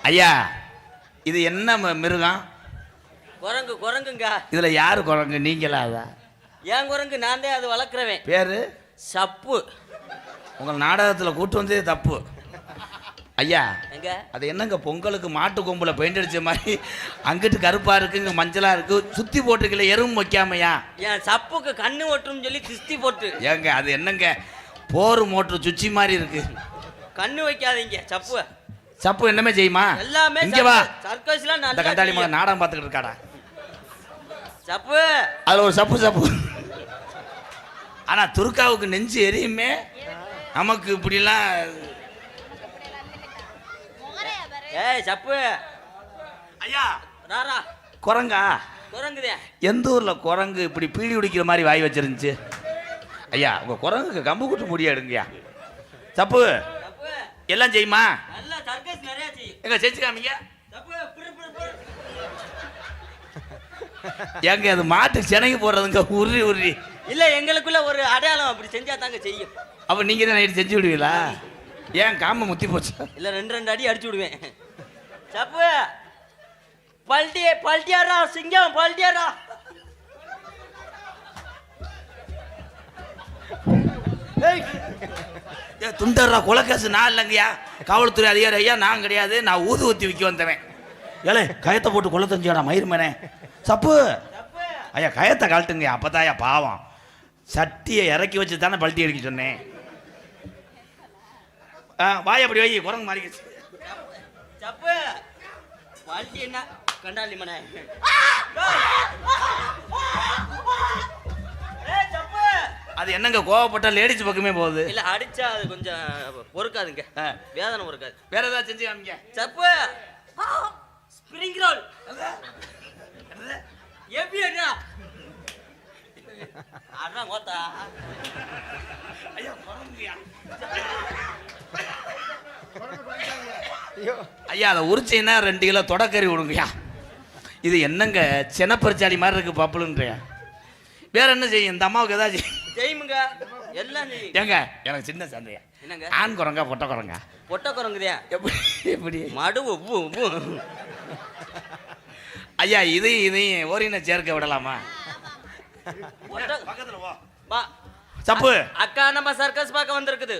ஐயா இது என்ன மிருகம்? குரங்கு. குரங்குங்க. இதுல யாரு குரங்கு? நீங்களா? அதா ஏன் குரங்கு? நான் தான் அது வளர்க்குறவேன். பேரு சப்பு. உங்கள் நாடகத்தில் கூட்டு வந்ததே தப்பு ஐயா. எங்க அது என்னங்க பொங்கலுக்கு மாட்டு கொம்புல பெயிண்ட் அடிச்ச மாதிரி அங்கிட்டு கருப்பா இருக்கு, இங்க மஞ்சளா இருக்கு, சுத்தி போட்டுக்கல எறும்பு வைக்காமையா? என் சப்புக்கு கண்ணு ஒட்டுன்னு சொல்லி திஸ்தி போட்டு. ஏங்க அது என்னங்க போர் மோட்டர் சுச்சி மாதிரி இருக்கு. கண்ணு வைக்காதீங்க. சப்பு சப்பு என்னமே செய்யுமா? எல்லாமே இங்க வா. சர்க்கஸ்ல அந்த கண்டாளி மகன் நாடகம் பார்த்துக்கிட்டு இருக்காடா. சப்பு அதுல ஒரு சப்பு சப்பு. ஆனா துர்காவுக்கு நெஞ்சு எரியுமே. நமக்கு இப்படிலாம். ஏய் சப்பு ஐயா ராரா குரங்கா? குரங்குதே. எந்த ஊர்ல குரங்கு இப்படி பீடி குடிக்கிற மாதிரி வாய் வச்சிருந்துச்சு? ஐயா உங்க குரங்குக்கு கம்பு கூட்டு முடியா எடுங்கய்யா. சப்பு எல்லாம் செய்யுமா? நல்ல சர்க்கஸ் நிறைய செய்யும். எங்க செஞ்சு காமிங்க. சப்பு புரு. ஏங்க அது மாட்டு செனகி போடுறதுங்க உருறி உருறி. இல்ல எங்களுக்குள்ள ஒரு அடையாளம் அப்படி செஞ்சா தாங்க செய்யும். அப்ப நீங்க தான் நைட்டு செஞ்சு விடுவீங்களா? ஏன் காம முத்தி போச்சு? இல்ல ரெண்டு அடி அடிச்சு விடுவேன். சப்பு பல்ட்டியாரா சிங்கம் பல்ட்டியாரா. துண்டர்ரா கொலக்காசு நான் இல்லைங்கய்யா. காவல்துறை அதிகாரி ஐயா நான் கிடையாது. நான் ஊது ஊத்தி விற்க வந்தவன். ஏலே கயத்தை போட்டு கொலை தெரிஞ்சாடா மயிர்மேனே. சப்பு ஐயா கயத்தை கழட்டுங்க. அப்பதாயா பாவம். சட்டியை இறக்கி வச்சு தானே பல்ட்டி அடிக்க சொன்னேன். வாய் அப்படி வை குரங்கு மாறிக்கிச்சு. சப்பு பல்ட்டி என்ன கண்டாலி மனே. அது என்னங்க கோவப்பட்டா லேடிஸ் பக்கமே போகுது. இல்ல அடிச்சா அது கொஞ்சம் பொறுக்காதுங்க. வேதனை பொறுக்காது. வேற ஏதாவது செஞ்சு காமிங்க. சப்பு ஸ்ப்ரிங் ரோல் எப்படி அண்ணா அண்ணா கோத்தா. ஐயா குரங்குயா. ஐயா அதை உரிச்சைன்னா 2 கிலோ தொடக்கறி விடுங்கய்யா. இது என்னங்க செனப்பரிச்சாடி மாதிரி இருக்கு பப்புலுன்றியா? வேற என்ன செய்யும் இந்த அம்மாவுக்கு? ஏதாவது செய்யுங்க எல்லாம் செய்யும். ஏங்க எனக்கு சின்ன சந்தையா. என்னங்க ஆண் குரங்கா பொட்டை குரங்கா? பொட்டை குரங்குதே. எப்படி மடு ஐயா இதையும் ஓரின சேர்க்க விடலாமா? பக்கத்துல வா. சப்பு அக்கா நம்ம சர்க்கஸ் பார்க்க வந்திருக்குது.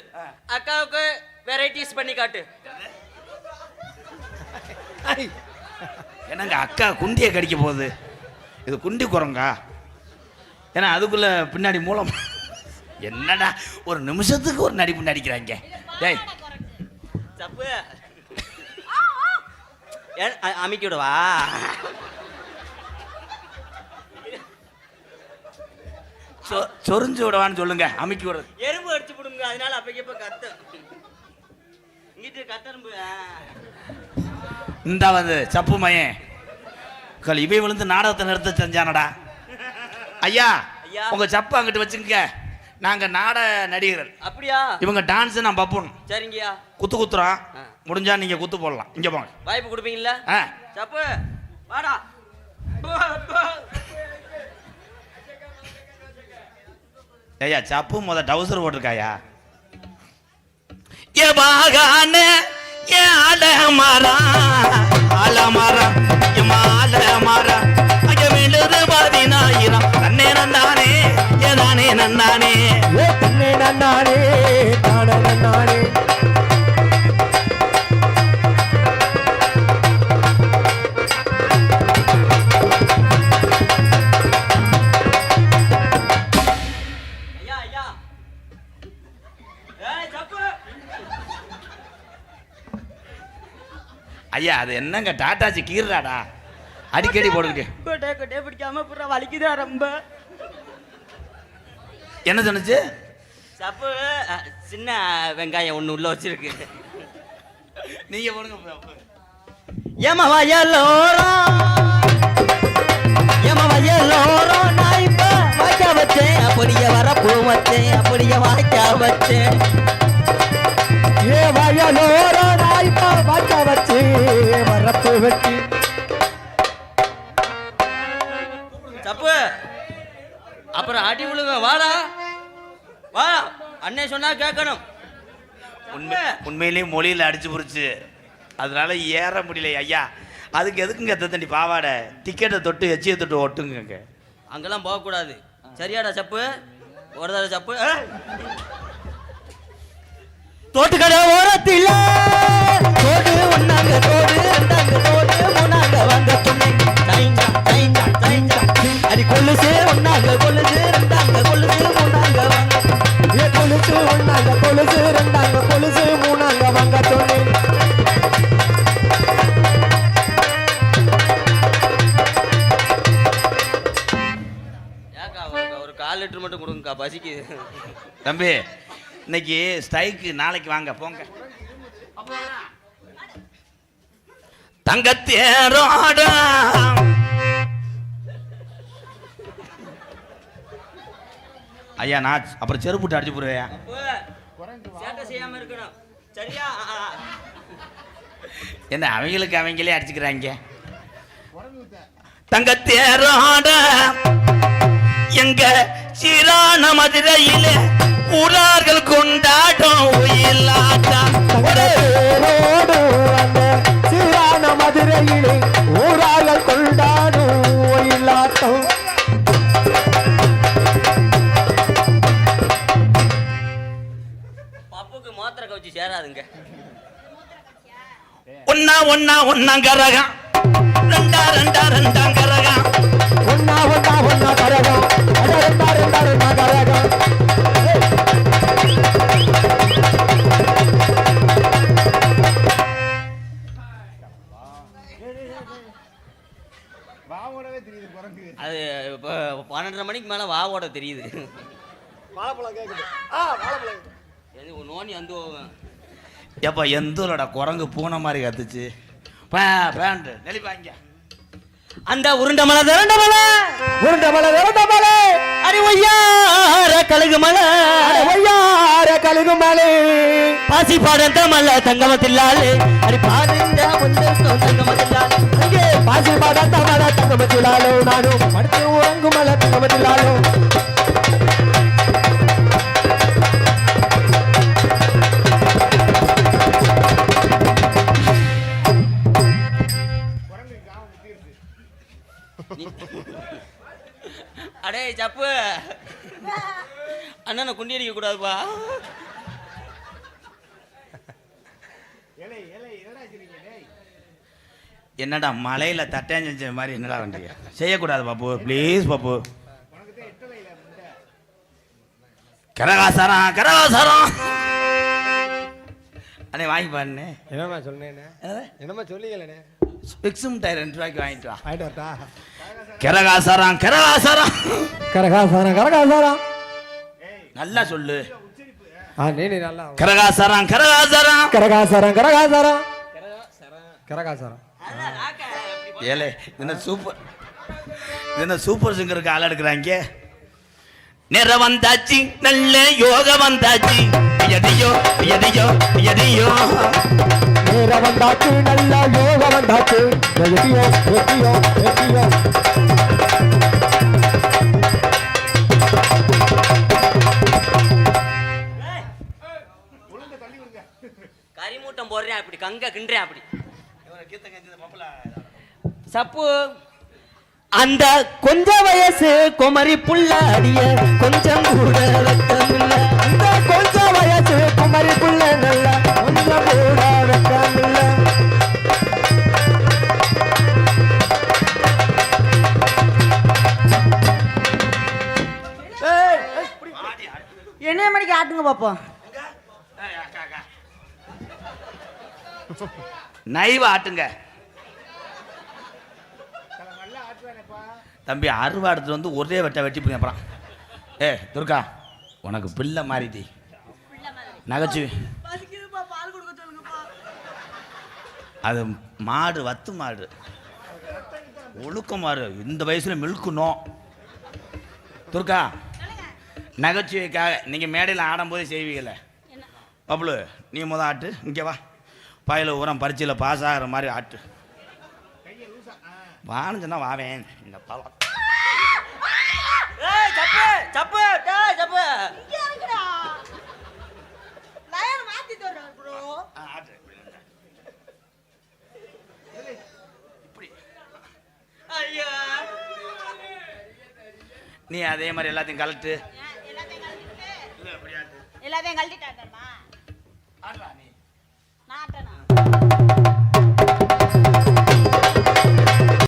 அக்காவுக்கு வெரைட்டிஸ் பண்ணி காட்டு. என்னங்க அக்கா குண்டியை கடிக்க போகுது. இது குண்டி குரங்கா? ஏன்னா அதுக்குள்ள பின்னாடி மூலம் என்னடா ஒரு நிமிஷத்துக்கு ஒரு நடிப்பு நடிக்கிறாங்க. டேய் சப்பு அமைக்கி விடவா? சொரிஞ்சு விடவான்னு சொல்லுங்க. அமைக்கி விடுறது எறும்பு அடிச்சு விடுங்க. அதனால அப்பக்கப்ப கத்து இங்கிட்டு கத்தரும்பு. இந்த வந்து சப்பு மயன் இவை விழுந்து நாடகத்தை நிறுத்த செஞ்சானடா. ஐயா உங்க சப்பு அங்கிட்டு வச்சுங்க. நாங்க நாடக நடிகர்கள். அப்படியா? இவங்க டான்ஸ் நான் பப்புன். சரிங்கய்யா. குத்து குத்துறோம். முடிஞ்சா நீங்க குத்து போடலாம். இங்க போங்க. வாய்ப்பு கொடுப்பீங்களா? சப்பு வாடா. ஐயா சப்பு டவுசர் போட்டிருக்காயா? ஏ பாகான ஏ ஆலமரா ஆலமரா ஏ மாலமரா அங்க விழுது 10000 தன்னே நன்னானே ஏ நானே நன்னானே ஏ தன்னே நன்னானே தானே நன்னானே. ஐயா அது என்னங்க டாட்டாச்சி கீர்றாடா அடிக்கடி போட்டுக்கிட்டு. கொட்டே பிடிக்காம புற வலிக்குதா ரொம்ப. என்ன சொன்னுச்சு? சப்பு சின்ன வெங்காயம் ஒண்ணு உள்ள வச்சிருக்கு. நீங்க போடுங்க. ஏமா வயலோரம் நான் இப்ப வாய்க்கா வச்சேன். அப்படியே வரப்பூ வச்சேன். அப்படியே வாய்க்கா வச்சேன். ஏ வயலோரோ நாய்ப்பா வாய்க்கா வச்சு வரப்பு வச்சு. சப்பு அப்புறம் அடி விழுங்க. வாடா வா. அண்ணே சொன்னா கேட்கணும். உண்மையிலேயே மொழியில அடிச்சு புடிச்சு அதனால ஏற முடியல ஐயா. அதுக்கு எதுக்குங்க தண்டி பாவாடை டிக்கெட்டை தொட்டு எச்சியை தொட்டு ஒட்டுங்க. அங்கெல்லாம் போகக்கூடாது. சரியாடா சப்பு? ஒரு தடவை சப்பு. தோட்டுக்கடை ஓரத்தில் தோடு ஒன்னாங்க தோடு ரெண்டாங்க தோடு மூணாங்க வாங்க பொண்ணு டைஞ்சா டைஞ்சா டைஞ்சா அடி கொலுசு ஒன்னாங்க கொலுசு ரெண்டாங்க கொலுசு மூணாங்க வாங்க கொலுசு ஒன்னாங்க கொலுசு ரெண்டாங்க கொலுசு மூணாங்க வாங்க சொன்னே. ஏக்கா ஒரு 1/4 லிட்டர் மட்டும் கொடுங்கக்கா, பசிக்கு. தம்பி இன்னைக்கு ஸ்ட்ரைக்கு, நாளைக்கு வாங்க போங்க. தங்கத்தேரோட ஐயா நான் அப்புறம் செருப்புட்டு அடிச்சு போடுவேன். சேட்டை செய்யாம இருக்கணும் சரியா? என்ன அவங்களுக்கு அவங்களே அடிச்சுக்கிறாங்க. தங்கத்தேரோட எங்க சீரான மதுரையில ஊரார்கள் கொண்டாடும் ஒயிலாட்டம். சீரான மதுரையிலே ஊரார்கள் கொண்டாடும் ஒயிலாட்டம். பப்புக்கு மாத்திரை கவச்சு சேராதுங்க. ஒன்னா ஒன்னா ஒன்னாங்கரகம் ரெண்டா ரெண்டா ரெண்டாங்கரகம் ஒன்னா ஒன்னா ஒன்னா கரகம் ரெண்டா ரெண்டா ரெண்டா கரகம். அது இப்போ 12:30 மணிக்கு மேலே வாவோட தெரியுது. வாழைப்பழம் கேட்குது. எது நோனி வந்து எப்போ எந்தூரோட குரங்கு பூனை மாதிரி கத்துச்சு. பேண்ட் நெளிப்பாங்க. அந்த உருண்டை மலை திரண்ட மலை உருண்டை மலை திரண்ட மலை அடி ஒய்யார கழுகு மலை ஒய்யார கழுகு மலை பாசி பாடந்த மலை தங்கமத்தில்லாலே அடி பாருங்க முந்தம் தங்கமத்தில்லாலே அங்கே பாசி பாடந்த மலை தங்கமத்தில்லாலோ நானும் படுத்து உறங்கு மலை தங்கமத்தில்லாலோ. அடே சப்பு அண்ணனை குண்டி அடிக்க கூடாதுப்பா. என்னடா மலையில தட்டையம் செஞ்ச மாதிரி என்னடா வண்டிய செய்யக்கூடாது பாப்பு, ப்ளீஸ் பாப்பு. கரகாசாரம் கரகாசாரம் அண்ணே வாங்கி பாருண்ணே. என்னம்மா சொன்னேண்ணே? என்னம்மா சொல்லிங்களே? பிக்ஸும் டயர் 2 ரூபாய்க்கு வாங்கிட்டு வா. ஆயிட்டு வரட்டா? கரகாசாரம் கரகாசாரம் கரகாசாரம் கரகாசாரம் நல்லா சொல்லு. நீ நல்லா கரகாசாரம் கரகாசாரம் கரகாசாரம் கரகாசாரம் கரகாசாரம். ஏலே என்ன சூப்பர் சிங்கருக்கு ஆள் எடுக்கிறாங்க. நிற வந்தாச்சு நல்ல யோக வந்தாச்சு எதையோ எதையோ எதையோ நிற வந்தாச்சு நல்ல யோக வந்தாச்சு எதையோ எதையோ எதையோ. கரிமூட்டம் போடுறேன் அப்படி கங்க கிண்டுறேன் அப்படி சப்பு. அந்த கொஞ்ச வயசு குமரி புள்ள அடிய கொஞ்சம் கூட வெக்கமில்ல. அந்த கொஞ்ச வயசு குமரி புள்ள நல்ல கொஞ்சம் கூட வெக்கமில்ல. என்ன மணிக்கு ஆட்டுங்க பாப்போம். நைவ ஆட்டுங்க தம்பி. அருவா எடுத்துட்டு வந்து ஒரே வெட்டி போய் அப்புறம் துர்கா உனக்கு பிள்ளை மாறிட்டி நகைச்சுவை. அது மாடு வத்து மாடு ஒழுக்க மாடு இந்த வயசுல மில்கணும். துர்கா நகைச்சுவைக்காக நீங்கள் மேடையில் ஆடும்போதே செய்வீங்கள பப்ளு, நீ முதல் ஆட்டு. இங்கே வா, பாயில் உரம் பரீட்சையில் பாஸ் ஆகிற மாதிரி ஆட்டு. வான்னு சொன்னா வாவேன். இந்த பழம் நீ அதே மாதிரி எல்லாத்தையும் கலட்டு எல்லாத்தையும் கழட்டிட்டாங்க